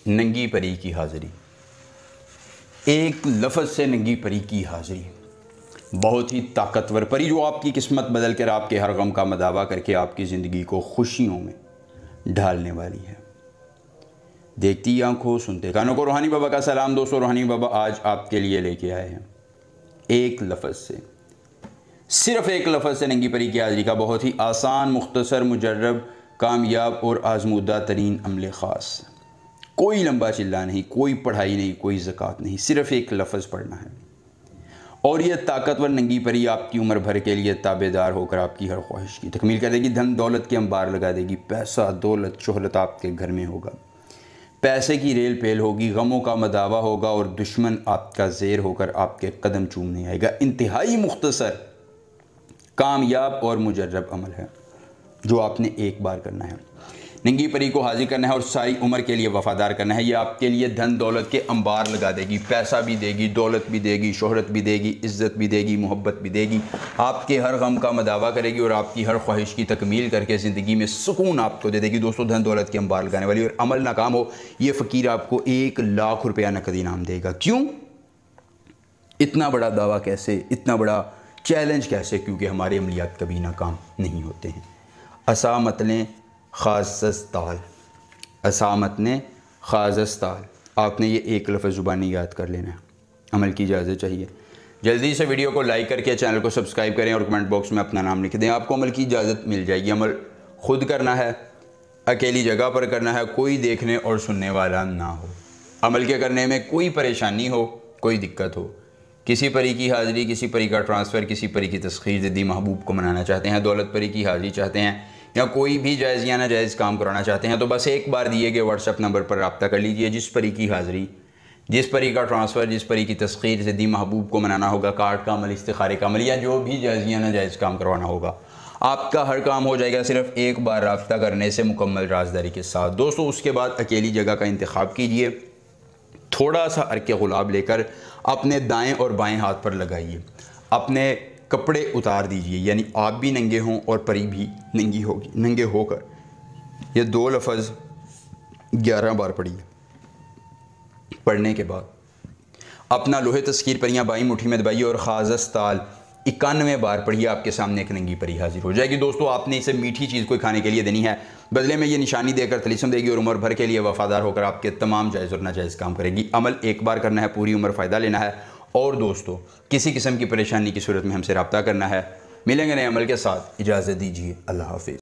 नंगी परी की हाज़िरी। एक लफ्ज़ से नंगी परी की हाज़िरी, बहुत ही ताकतवर परी जो आपकी किस्मत बदल कर आपके हर गम का मदावा करके आपकी ज़िंदगी को खुशियों में ढालने वाली है। देखती आंखों सुनते कानों को रूहानी बाबा का सलाम। दोस्तों, रूहानी बाबा आज आपके लिए लेके आए हैं एक लफ्ज़ से, सिर्फ़ एक लफ्ज़ से नंगी परी की हाज़िरी का बहुत ही आसान, मुख्तसर, मुजर्रब, कामयाब और आजमूदा तरीन अमल ख़ास। कोई लंबा चिल्ला नहीं, कोई पढ़ाई नहीं, कोई ज़कात नहीं, सिर्फ़ एक लफ्ज़ पढ़ना है और यह ताकतवर नंगी परी आपकी उम्र भर के लिए ताबेदार होकर आपकी हर ख्वाहिश की तकमील कर देगी। धन दौलत के अंबार लगा देगी। पैसा, दौलत, शोहरत आपके घर में होगा। पैसे की रेल पेल होगी, गमों का मदावा होगा और दुश्मन आपका ज़ेर होकर आपके कदम चूमने आएगा। इंतहाई मुख्तसर, कामयाब और मुजर्रब अमल है जो आपने एक बार करना है। नंगी परी को हाजिर करना है और सारी उम्र के लिए वफ़ादार करना है। ये आपके लिए धन दौलत के अंबार लगा देगी। पैसा भी देगी, दौलत भी देगी, शोहरत भी देगी, इज़्ज़त भी देगी, मोहब्बत भी देगी। आपके हर गम का मदावा करेगी और आपकी हर ख्वाहिश की तकमील करके ज़िंदगी में सुकून आपको दे देगी। दोस्तों, धन दौलत के अंबार लगाने वाली, और अमल नाकाम हो ये फ़कीर आपको 1 लाख रुपया नकद इनाम देगा। क्यों? इतना बड़ा दावा कैसे, इतना बड़ा चैलेंज कैसे? क्योंकि हमारे अमलियात कभी नाकाम नहीं होते हैं। असामत ने ख़ासस्ताल, असामत ने ख़ासस्ताल, आपने ये एक लफ्ज़ ज़ुबानी याद कर लेना है। अमल की इजाज़त चाहिए। जल्दी से वीडियो को लाइक करके चैनल को सब्सक्राइब करें और कमेंट बॉक्स में अपना नाम लिख दें। आपको अमल की इजाज़त मिल जाएगी। अमल खुद करना है, अकेली जगह पर करना है, कोई देखने और सुनने वाला ना हो। अमल के करने में कोई परेशानी हो, कोई दिक्कत हो, किसी परी की हाज़िरी, किसी परी का ट्रांसफ़र, किसी परी की तस्खीर ज़िद्दी महबूब को मनाना चाहते हैं, दौलत परी की हाज़िरी चाहते हैं, या कोई भी जायज़ या नाजायज़ काम कराना चाहते हैं, तो बस एक बार दिए गए व्हाट्सएप नंबर पर रब्ता कर लीजिए। जिस परी की हाज़िरी, जिस परी का ट्रांसफ़र, जिस परी की तस्खीर ज़िद्दी महबूब को मनाना होगा, कार्ड का अमल, इस्तिखारे का अमल, या जो भी जायज़ या नाजायज़ काम करवाना होगा, आपका हर काम हो जाएगा सिर्फ़ एक बार रब्ता करने से, मुकम्मल राज़दारी के साथ। दोस्तों, उसके बाद अकेली जगह का इंतखाब कीजिए। थोड़ा सा अर्के गुलाब लेकर अपने दाएँ और बाएँ हाथ पर लगाइए। अपने कपड़े उतार दीजिए, यानी आप भी नंगे हों और परी भी नंगी होगी। नंगे होकर ये 2 लफ्ज़ 11 बार पढ़िए। पढ़ने के बाद अपना लोहे तस्खीर परियां बाई मुट्ठी में दबाइए और ख़ासस्ताल 91 बार पढ़िए। आपके सामने एक नंगी परी हाजिर हो जाएगी। दोस्तों, आपने इसे मीठी चीज़ कोई खाने के लिए देनी है, बदले में ये निशानी देकर तलीसम देगी और उम्र भर के लिए वफ़ादार होकर आपके तमाम जायज़ और नाजायज़ काम करेगी। अमल एक बार करना है, पूरी उम्र फ़ायदा लेना है। और दोस्तों, किसी किस्म की परेशानी की सूरत में हमसे रब्ता करना है। मिलेंगे नए अमल के साथ। इजाज़त दीजिए। अल्लाह हाफ़िज़।